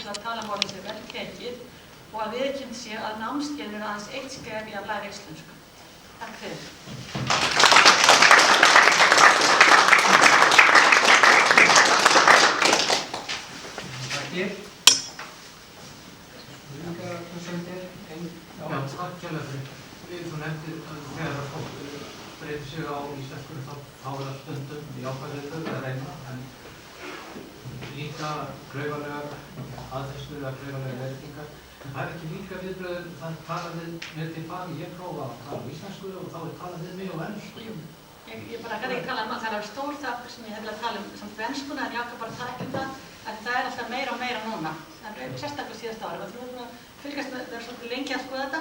til að talamálið sé vel tekið og að viðurkennt sé að námskeiðin eru aðeins eitt skref í að læra íslensku. Takk fyrir. Takk. Já, takk kærlega fyrir. Þú nefndir að þegar fólk breytir sig á íslensku þá er það stundum jákvæðleikur að reyna, en líka klaufalegar aðferðslu eða klaufalegar leiðréttingar. En það er ekki líka viðbrögð, það tala við mér til baki, ég prófa að tala íslensku og þá er talað við mig á ensku. Jú, ég bara kann ekki tala um að það er stór þáttur sem ég hef viljað tala um samt enskuna, en ég ákvað bara að tala ekki um það, en það er alltaf meira og meira núna. Það er sérstaklega síðasta ári, og þú erum að fylgjast með það svolítið lengi að skoða þetta,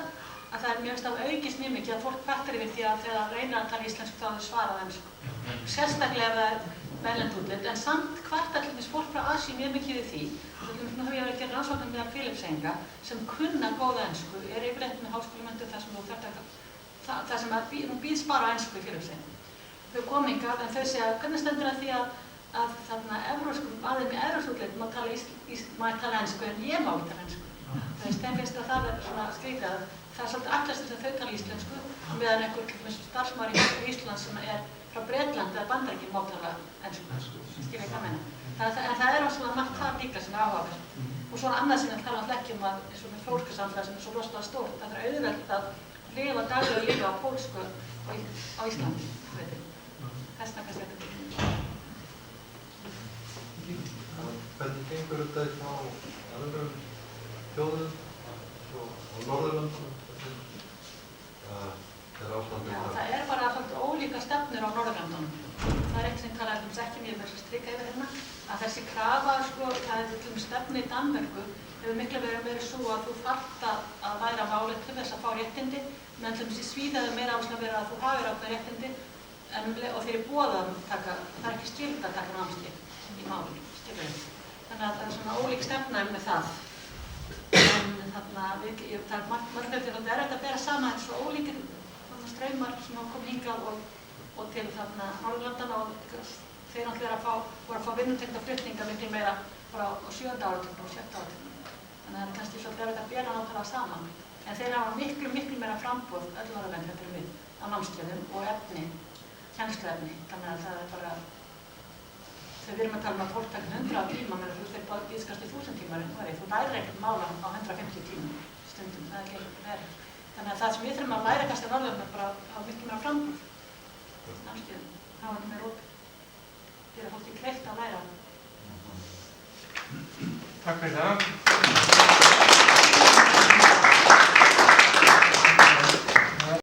að það er mjög stað aukist mjög mikið að fólk kvartar yfir því að þegar það reynir að tala íslensku þá þau svarað ensku. Sérstaklega ef það er velend útlit, en samt kvartar til þess fólk frá Asíu mjög mikið við því. Nú hef ég verið að gera rannsóknir meðal Filippseyinga sem kunna góða ensku, er yfirleitt með háskólamenntuð þar sem þú þarft að það sem hún býðst bara á ensku í Filippseyingum. Þau koma hingað en þau segja hvernig stendur að því að þarna aðeins með evrópskt útlit má tala ensku en ég má ekki tala ensku. Þeim finnst að það er svona skrítið. Það er svolítið allast þess að þau tala íslensku meðan einhver starfsmaður í Ísland sem er frá Bretland eða Bandaríkjunum má tala ensku. Skilja hvað meina. En það er svona margt þar líka sem er áhugavert. Og svona annað sem ég tala alltaf ekki um að eins og með fólkssamfélag sem er svo rosalega stórt, það er auðvelt að lifa daglegu lífi á pólsku á Íslandi. Þess vegna kannski þetta. Hvernig gengur þetta á öðrum þjóðum og Norðurlöndum? Já, það er bara svolítið ólíka stefnur á Norðurlöndunum. Það er eitt sem talaði um ekki mér með þess að strika yfir hérna, að þessi krafa, það er til stefnu í Danmörku, hefur miklu verið svo að þú þarft að læra málið til þess að fá réttindi, meðan til þess í Svíþjóð meira áhersla verið að þú hafir ákveðin réttindi, og þeir eru boðað að taka, það er ekki skylda að taka námskeið í málinu, skilurðu. Þannig að það er svona ólík stefna með það. En þarna, það er margir að vera að bera saman þessu ólíkir straumar sem hafa komið hingað og til þarna Norðurlandana og þeir náttúrulega voru að fá vinnutengda flutninga miklu meira bara á 7. áratugnum og 7. áratugnum. Þannig að það er kannski svolítið að bera nákvæmlega saman. En þeir hafa miklu meira framboð öll Norðurlönd heldur en við á námskeiðum og efni, kennsluefni. Þannig að það er bara, þegar við erum að tala um að fólk taka 100 tíma, menn þú þeir býðskast í 1000 tímar en þú lærir ekkert mála á 150 tímum stundum, það er ekki verið. Þannig að það sem við þurfum að læra kannski á Norðurlöndum er bara að hafa miklu meira framboð námskeiðum, hafa meira opið, gera fólki kleift að læra. Takk fyrir það.